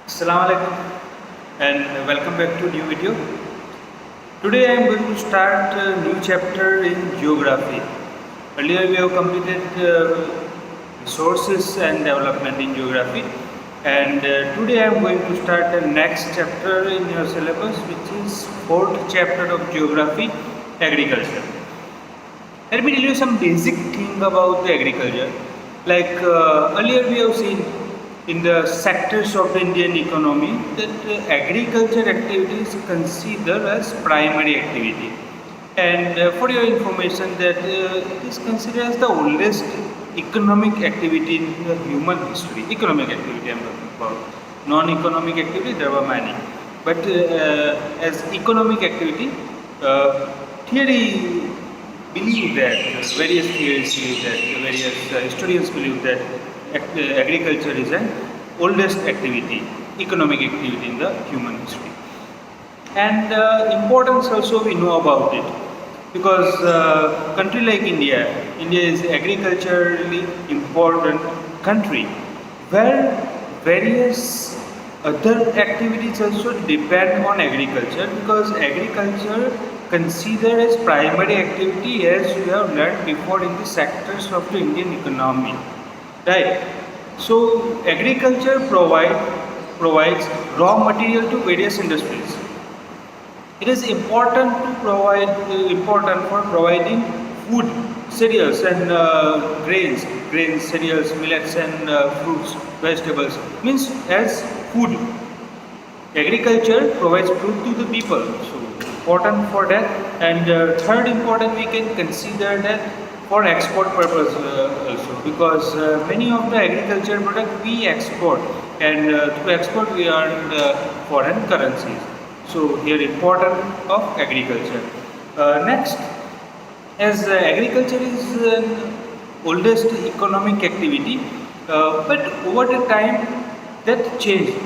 Assalamu alaikum and welcome back to new video. Today I am going to start a new chapter in geography. Earlier we have completed resources and development in geography, and today I am going to start the next chapter in your syllabus, which is fourth chapter of geography, agriculture. Let me tell you some basic thing about the agriculture. Like earlier we have seen in the sectors of the Indian economy that agriculture activity is considered as primary activity. And for your information, that it is considered as the oldest economic activity in the human history. Economic activity I am talking about. Non-economic activity, there were many. But as economic activity, theory believe that, various theories believe that, various historians believe that agriculture is an oldest activity, economic activity in the human history. And importance also we know about it, because country like India is agriculturally important country, where various other activities also depend on agriculture, because agriculture considered as primary activity, as we have learned before in the sectors of the Indian economy, right? So agriculture provides raw material to various industries. It is important for providing food, cereals and grains, cereals, millets and fruits, vegetables. Means as food. Agriculture provides food to the people, so important for that. And third important, we can consider that for export purpose also, because many of the agriculture product we export, and to export we earn foreign currencies. So here important of agriculture. Next, as agriculture is an oldest economic activity, but over the time that changed.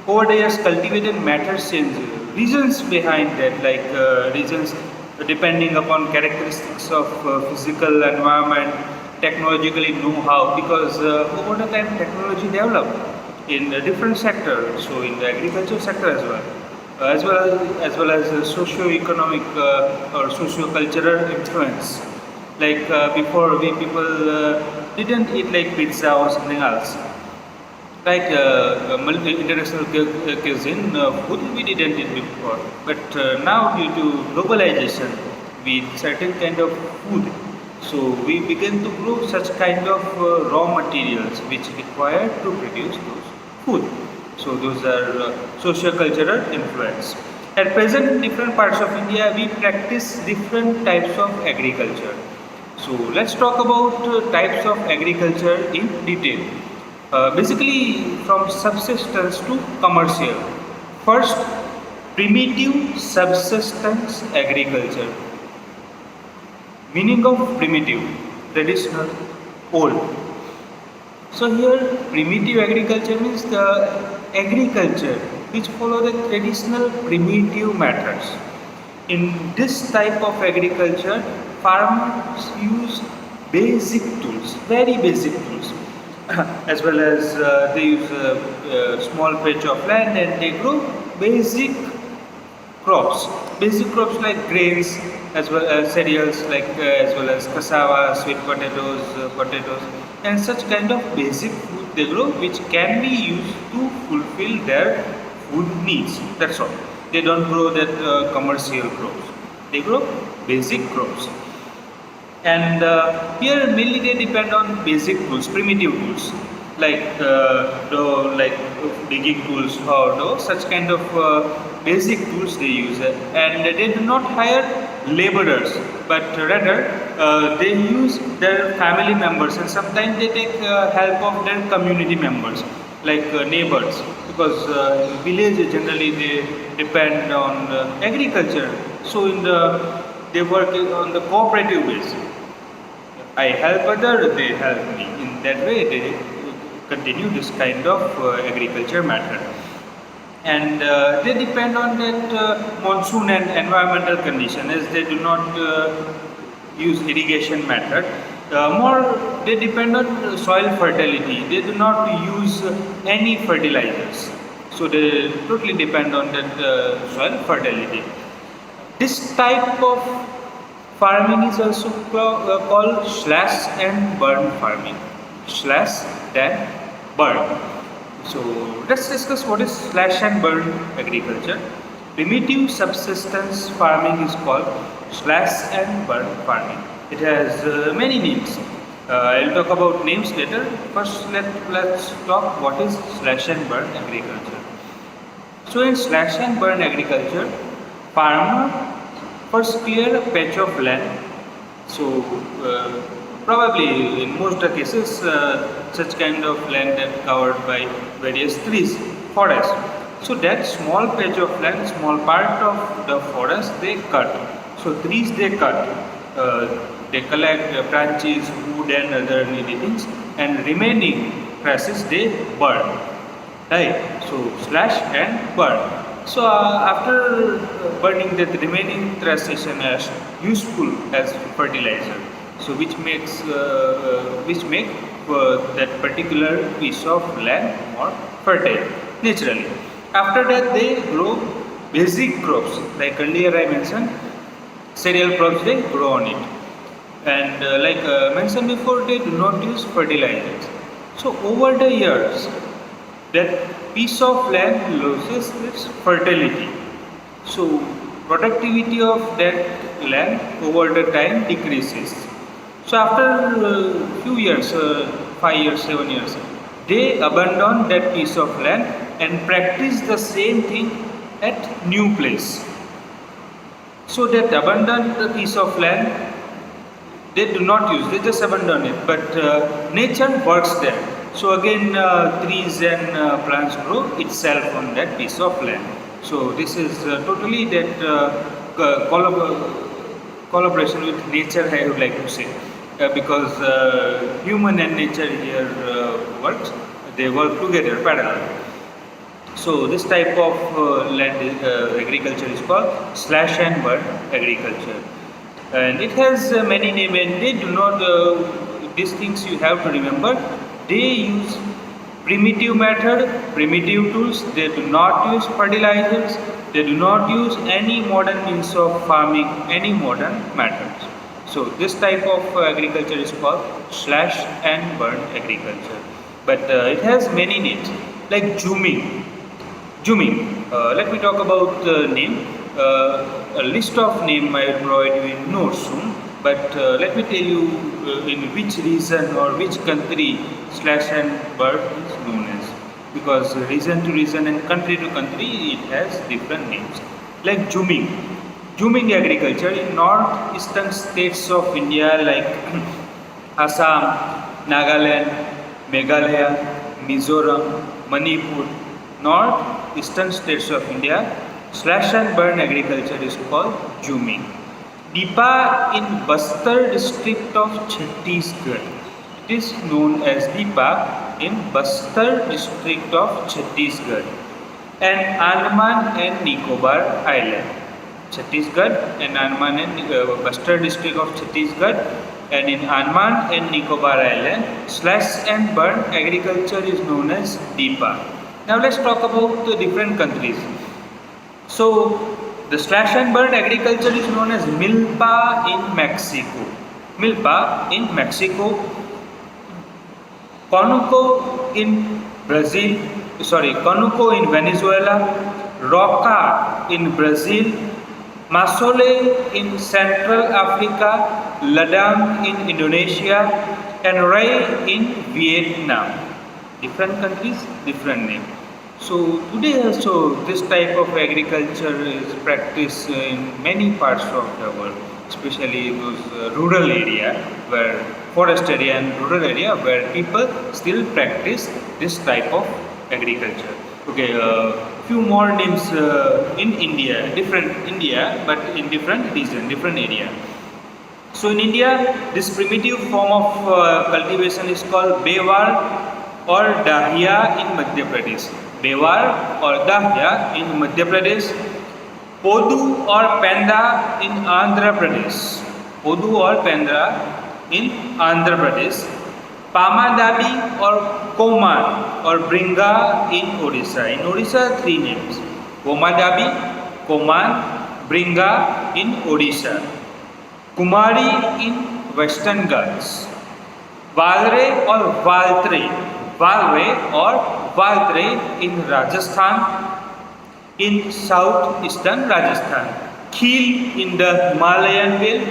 Over the years, cultivated methods change. Reasons behind that, like reasons depending upon characteristics of physical environment, technologically know-how, because over the time technology developed in different sectors, so in the agriculture sector as well. As socio-economic or socio-cultural influence. Like before, we people didn't eat like pizza or something else. Like international cuisine food we didn't eat before, but now due to globalization, we eat certain kind of food. So we begin to grow such kind of raw materials which required to produce those food. So those are socio-cultural influence. At present, in different parts of India, we practice different types of agriculture. So let's talk about types of agriculture in detail. Basically, from subsistence to commercial. First, primitive subsistence agriculture. Meaning of primitive, traditional, old. So here, primitive agriculture means the agriculture which follow the traditional primitive methods. In this type of agriculture, farmers use basic tools, very basic tools, as well as they use a small patch of land and they grow basic crops. Basic crops like grains, as well as cereals, like as well as cassava, sweet potatoes, and such kind of basic food they grow, which can be used to fulfill their food needs. That's all. They don't grow that commercial crops. They grow basic crops. And here mainly they depend on basic tools, primitive tools, like like digging tools or such kind of basic tools they use, and they do not hire laborers, but rather they use their family members, and sometimes they take help of their community members, like neighbors, because village generally they depend on agriculture. So they work on the cooperative base. I help other, they help me. In that way, they continue this kind of agriculture method. And they depend on that monsoon and environmental condition, as they do not use irrigation method. More, they depend on soil fertility. They do not use any fertilizers. So they totally depend on that soil fertility. This type of farming is also called slash and burn farming. Slash then burn. So let's discuss what is slash and burn agriculture. Primitive subsistence farming is called slash and burn farming. It has many names. I'll talk about names later. First, let's talk what is slash and burn agriculture. So in slash and burn agriculture, farmer first clear a patch of land. So probably in most the cases, such kind of land that covered by various trees, forest. So that small patch of land, small part of the forest, they cut. So trees they cut. They collect branches, wood and other needy things, and remaining grasses they burn. Right. So slash and burn. So after burning that remaining grasses as useful as fertilizer. So which make that particular piece of land more fertile naturally. After that they grow basic crops like earlier I mentioned, cereal crops they grow on it. And like mentioned before, they do not use fertilizers. So over the years, that piece of land loses its fertility. So productivity of that land over the time decreases. So after few years, 5 years, 7 years, they abandon that piece of land and practice the same thing at new place. So that abandoned piece of land they do not use, they just abandon it, but nature works there. So again trees and plants grow itself on that piece of land. So this is totally that collaboration with nature I would like to say, because human and nature here works, they work together parallel. So this type of land agriculture is called slash and burn agriculture. And it has many names, and they do not these things you have to remember, they use primitive method, primitive tools, they do not use fertilizers, they do not use any modern means of farming, any modern methods. So this type of agriculture is called slash and burn agriculture, but it has many names like Zooming. Let me talk about the name. A list of name I will provide you in notes soon, but let me tell you in which region or which country slash and burn is known as, because region to region and country to country it has different names. Like Zooming agriculture in northeastern states of India like Assam, Nagaland, Meghalaya, Mizoram, Manipur, northeastern states of India, slash and burn agriculture is called Zooming. Dipa in Bastar district of Chhattisgarh. It is known as Dipa in Bastar district of Chhattisgarh and Andaman and Nicobar Island. Chhattisgarh and Andaman and Bastar district of Chhattisgarh and in Andaman and Nicobar Island, slash and burn agriculture is known as Dipa. Now let's talk about the different countries. So the slash and burn agriculture is known as milpa in Mexico. Milpa in Mexico, Conuco in Brazil, Conuco in Venezuela, Roca in Brazil, Masole in Central Africa, Ladang in Indonesia, and Rai in Vietnam. Different countries, different name. So today also this type of agriculture is practiced in many parts of the world, especially those rural area where forest area and rural area where people still practice this type of agriculture. Okay, few more names in India, different India, but in different region, different area. So in India, this primitive form of cultivation is called Bewar or Dahiya in Madhya Pradesh. Bewar or Dahiya in Madhya Pradesh, Podu or Penda in Andhra Pradesh, Podu or Pendra in Andhra Pradesh, Pamadabi or Koman or Bringa in Odisha. In Odisha, three names: Pomadabi, Koman, Bringa in Odisha. Kumari in Western Ghats. Valre or Valre or Valtre in Rajasthan, in southeastern Rajasthan. Khil in the Himalayan belt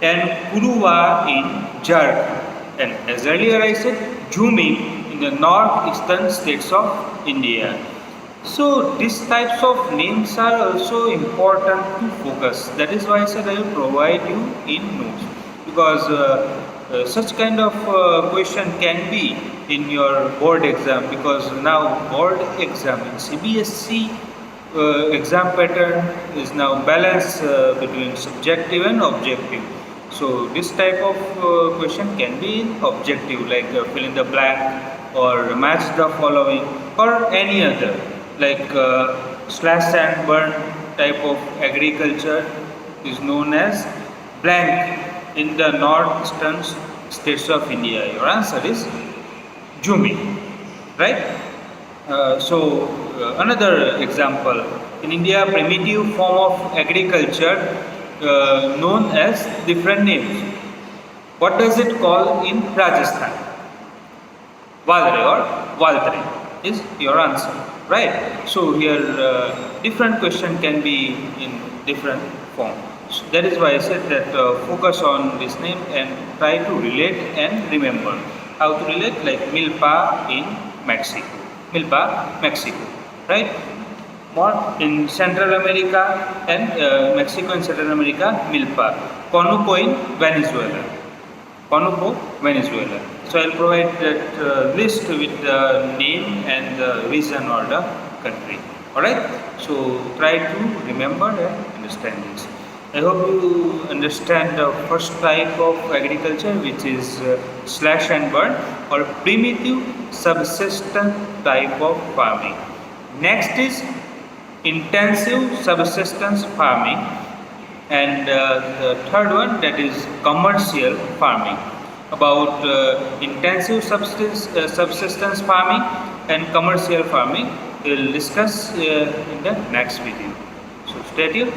and Kuruwa in Jharkhand. And as earlier I said, Jhuming in the northeastern states of India. So these types of names are also important to focus. That is why I said I will provide you in notes, because such kind of question can be in your board exam, because now board exam in CBSE exam pattern is now balanced between subjective and objective. So this type of question can be in objective, like fill in the blank or match the following, or any other, like slash and burn type of agriculture is known as blank in the northeastern states of India. Your answer is Jumi, right? Another example, in India, primitive form of agriculture known as different names. What does it call in Rajasthan? Valre or Valtre is your answer, right? So here different question can be in different form. So that is why I said that focus on this name and try to relate and remember. How to relate? Like Milpa in Mexico. Milpa, Mexico, right? More in Central America and Mexico and Central America, Milpa. Conuco in Venezuela. Conuco, Venezuela. So I'll provide that list with the name and the region or the country. Alright? So try to remember and understand this. I hope you understand the first type of agriculture, which is slash and burn or primitive subsistence type of farming. Next is intensive subsistence farming, and the third one, that is commercial farming. About intensive subsistence farming and commercial farming, we will discuss in the next video. So stay tuned.